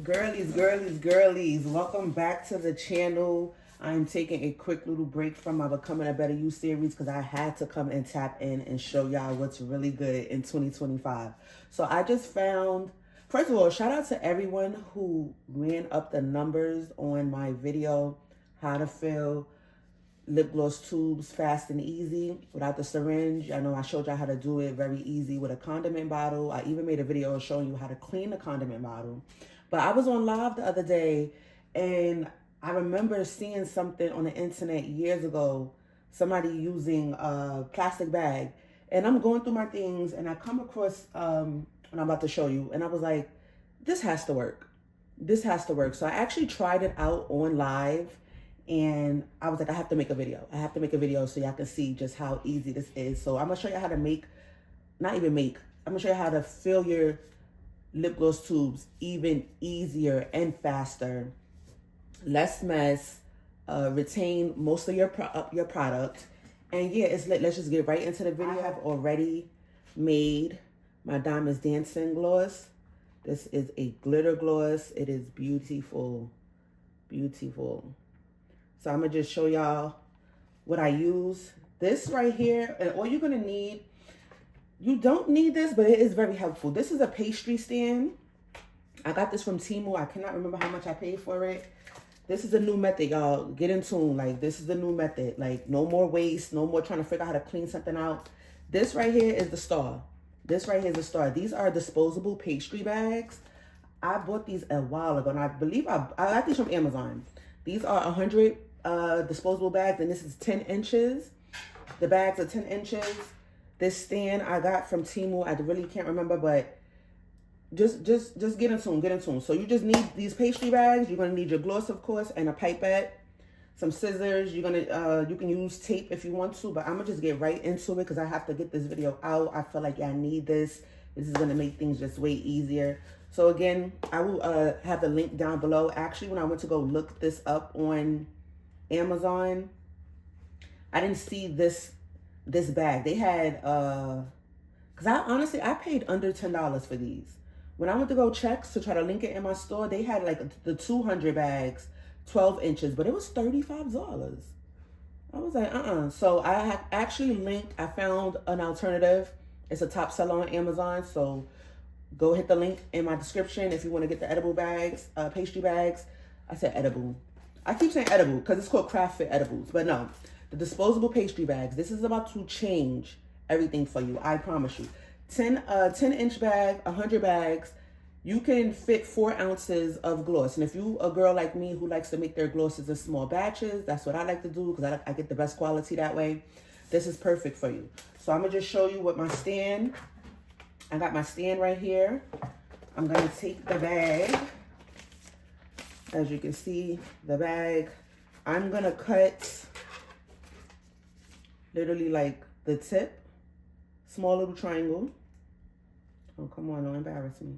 Girlies, welcome back to the channel. I'm taking a quick little break from my Becoming a Better You series because I had to come and tap in and show y'all what's really good in 2025. So I just found, first of all, shout out to everyone who ran up the numbers on my video, how to fill lip gloss tubes fast and easy without the syringe. I know I showed y'all how to do it very easy with a condiment bottle. I even made a video showing you how to clean the condiment bottle. But I was on live the other day and I remember seeing something on the internet years ago, somebody using a plastic bag. And I'm going through my things and I come across what I'm about to show you. And I was like, this has to work. This has to work. So I actually tried it out on live. And I was like, I have to make a video. I have to make a video so y'all can see just how easy this is. So I'm going to show you how to make, I'm going to show you how to fill your lip gloss tubes even easier and faster. Less mess, retain most of your product. And yeah, let's just get right into the video. I have already made my Diamonds Dancing gloss. This is a glitter gloss. It is beautiful, beautiful. So I'm gonna just show y'all what I use. This right here, and all you're gonna need, you don't need this, but it is very helpful. This is a pastry stand. I got this from Temu. I cannot remember how much I paid for it. This is a new method, y'all. Get in tune. Like, this is the new method. Like, no more waste, no more trying to figure out how to clean something out. This right here is the star. This right here is the star. These are disposable pastry bags. I bought these a while ago, and I believe I got these from Amazon. These are 100 disposable bags, and this is 10 inches. The bags are 10 inches. This stand I got from Temu. I really can't remember, but just get in tune, So you just need these pastry bags. You're gonna need your gloss, of course, and a pipette, some scissors. You're gonna you can use tape if you want to, but I'm gonna just get right into it because I have to get this video out. I feel like y'all need this. This is gonna make things just way easier. So again, I will have the link down below. Actually, when I went to go look this up on Amazon, I didn't see this bag. They had because I paid under $10 for these. When I went to go check to try to link it in my store, they had like the 200 bags, 12 inches, but it was $35. I was like, So I had actually linked, I found an alternative. It's a top seller on Amazon. So go hit the link in my description if you want to get the edible bags, pastry bags. I said edible. I keep saying edible because it's called Craft Fit Edibles, but no, the disposable pastry bags. This is about to change everything for you. I promise you. 10-inch bag, 100 bags. You can fit 4 ounces of gloss. And if you a girl like me who likes to make their glosses in small batches, that's what I like to do because I get the best quality that way. This is perfect for you. So I'm gonna just show you what my stand. I got my stand right here. I'm gonna take the bag. As you can see, the bag, I'm gonna cut literally like the tip, small little triangle. Oh, come on, don't embarrass me.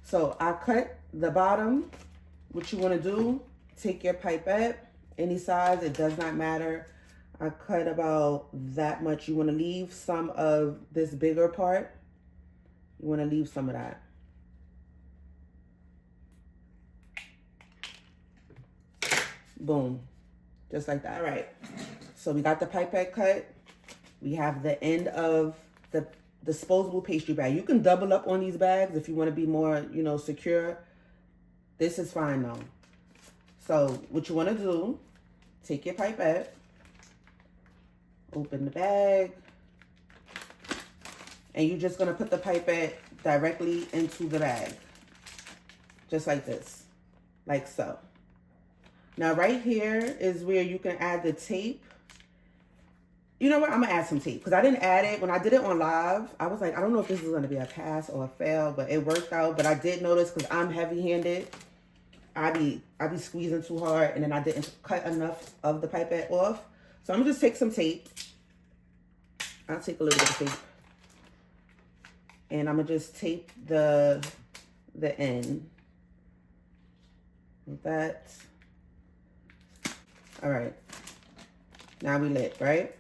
So I cut the bottom. What you wanna do, take your pipette, any size, it does not matter. I cut about that much. You wanna leave some of this bigger part. You wanna leave some of that. Boom, just like that. All right, so we got the pipette cut. We have the end of the disposable pastry bag. You can double up on these bags if you want to be more, secure. This is fine though. So what you want to do, take your pipette, open the bag, and you're just going to put the pipette directly into the bag. Just like this, like so. Now, right here is where you can add the tape. You know what? I'm going to add some tape because I didn't add it. When I did it on live, I was like, I don't know if this is going to be a pass or a fail, but it worked out. But I did notice because I'm heavy-handed, I be squeezing too hard, and then I didn't cut enough of the pipette off. So I'm going to just take some tape. I'll take a little bit of tape. And I'm going to just tape the end. Like that. All right, now we lit, right?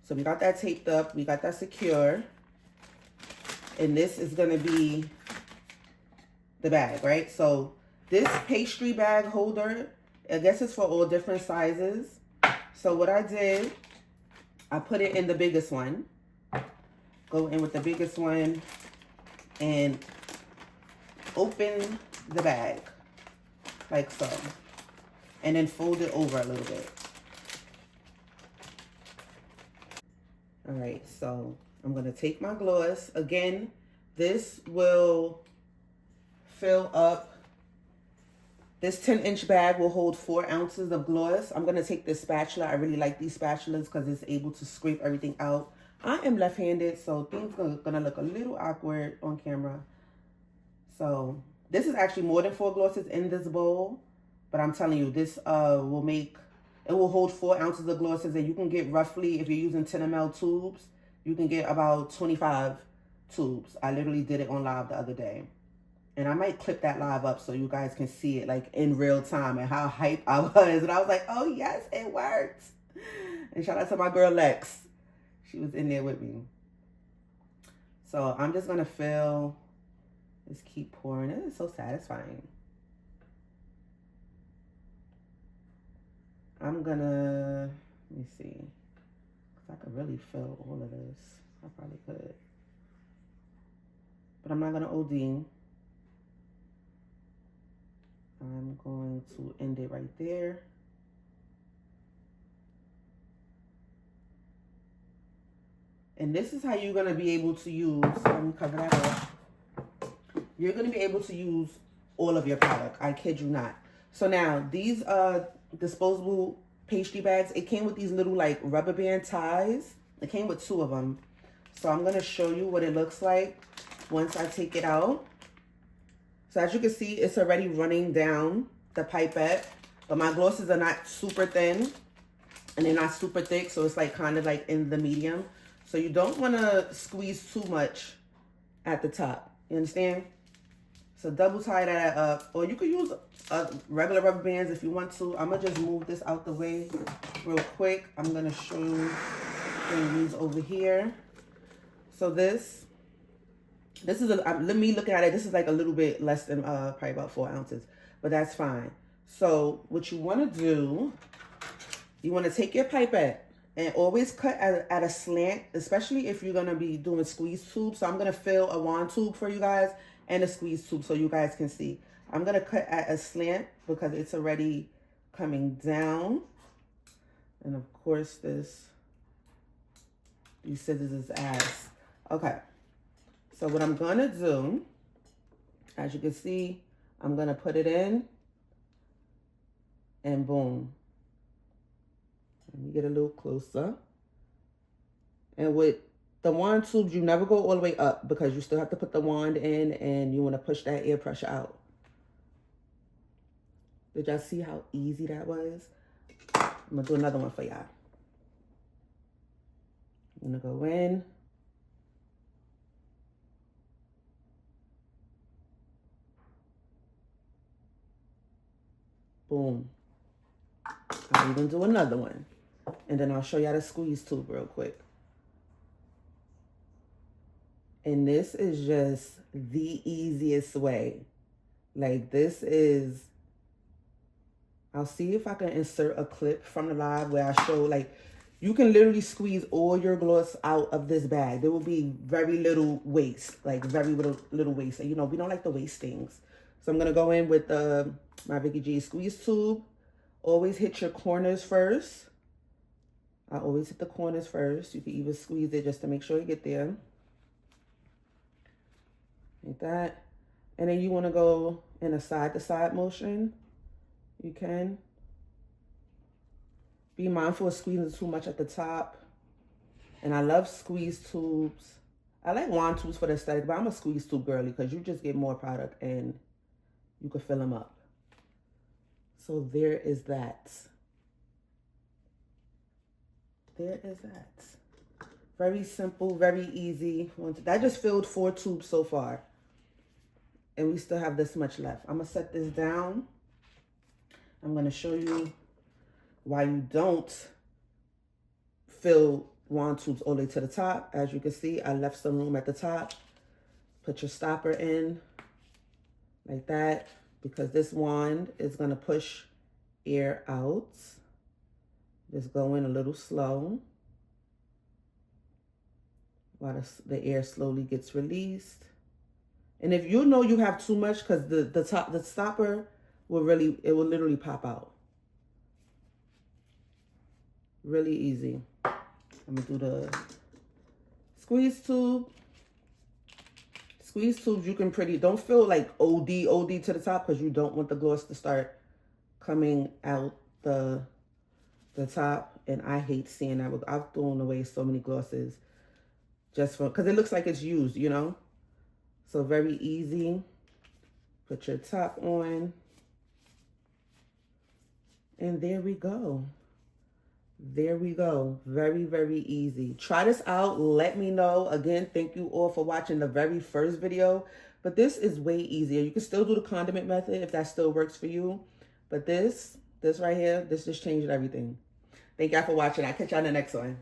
So we got that taped up, we got that secure. And this is gonna be the bag, right? So this pastry bag holder, I guess it's for all different sizes. So what I did, I put it in the biggest one. Go in with the biggest one and open the bag like so. And then fold it over a little bit. All right, so I'm gonna take my gloss. Again, this will fill up, this 10-inch bag will hold 4 ounces of gloss. I'm gonna take this spatula. I really like these spatulas because it's able to scrape everything out. I am left-handed, so things are gonna look a little awkward on camera. So this is actually more than 4 glosses in this bowl, but I'm telling you, this will make, it will hold 4 ounces of glosses, and you can get roughly, if you're using 10 ml tubes, you can get about 25 tubes. I literally did it on live the other day. And I might clip that live up so you guys can see it like in real time and how hype I was. And I was like, oh yes, it worked. And shout out to my girl Lex. She was in there with me. So I'm just gonna fill, just keep pouring. It is so satisfying. I'm gonna, let me see, because I could really fill all of this. I probably could. But I'm not gonna OD. I'm going to end it right there. And this is how you're gonna be able to use, let me cover that up. You're gonna be able to use all of your product. I kid you not. So now these disposable pastry bags, it came with these little like rubber band ties. It came with 2 of them. So I'm gonna show you what it looks like once I take it out. So as you can see, it's already running down the pipette, but my glosses are not super thin and they're not super thick. So it's like kind of like in the medium. So you don't want to squeeze too much at the top. You understand? So double tie that up, or you could use regular rubber bands if you want to. I'm gonna just move this out the way real quick. I'm gonna show you these over here. So this is let me look at it. This is like a little bit less than probably about 4 ounces, but that's fine. So what you want to do, you want to take your pipette and always cut at a slant, especially if you're gonna be doing squeeze tubes. So I'm gonna fill a wand tube for you guys and a squeeze tube so you guys can see. I'm gonna cut at a slant because it's already coming down. And of course these scissors is ass. Okay, so what I'm gonna do, as you can see, I'm gonna put it in and boom. Let me get a little closer. And with the wand tubes, you never go all the way up because you still have to put the wand in and you want to push that air pressure out. Did y'all see how easy that was? I'm going to do another one for y'all. I'm going to go in. Boom. I'll even do another one. And then I'll show y'all the squeeze tube real quick. And this is just the easiest way. Like this is, I'll see if I can insert a clip from the live where I show like, you can literally squeeze all your gloss out of this bag. There will be very little waste, like very little waste. And you know, we don't like to waste things. So I'm gonna go in with my Vicky G squeeze tube. Always hit your corners first. I always hit the corners first. You can even squeeze it just to make sure you get there. Like that. And then you want to go in a side-to-side motion. You can. Be mindful of squeezing too much at the top. And I love squeeze tubes. I like wand tubes for the aesthetic, but I'm a squeeze tube girly because you just get more product and you can fill them up. So there is that. There is that. Very simple, very easy. That just filled 4 tubes so far. And we still have this much left. I'm going to set this down. I'm going to show you why you don't fill wand tubes all the way to the top. As you can see, I left some room at the top. Put your stopper in. like that, because this wand is gonna push air out. Just go in a little slow while the air slowly gets released. And if you know you have too much, because the stopper will literally pop out. Really easy. I'm gonna do the squeeze tube. Squeeze tubes, you can don't feel like OD to the top, because you don't want the gloss to start coming out the top. And I hate seeing that. I've thrown away so many glosses just because it looks like it's used, you know? So very easy. Put your top on. And there we go. There we go. Very, very easy. Try this out. Let me know. Again, thank you all for watching the very first video. But this is way easier. You can still do the condiment method if that still works for you. But this right here, this just changed everything. Thank y'all for watching. I'll catch y'all in the next one.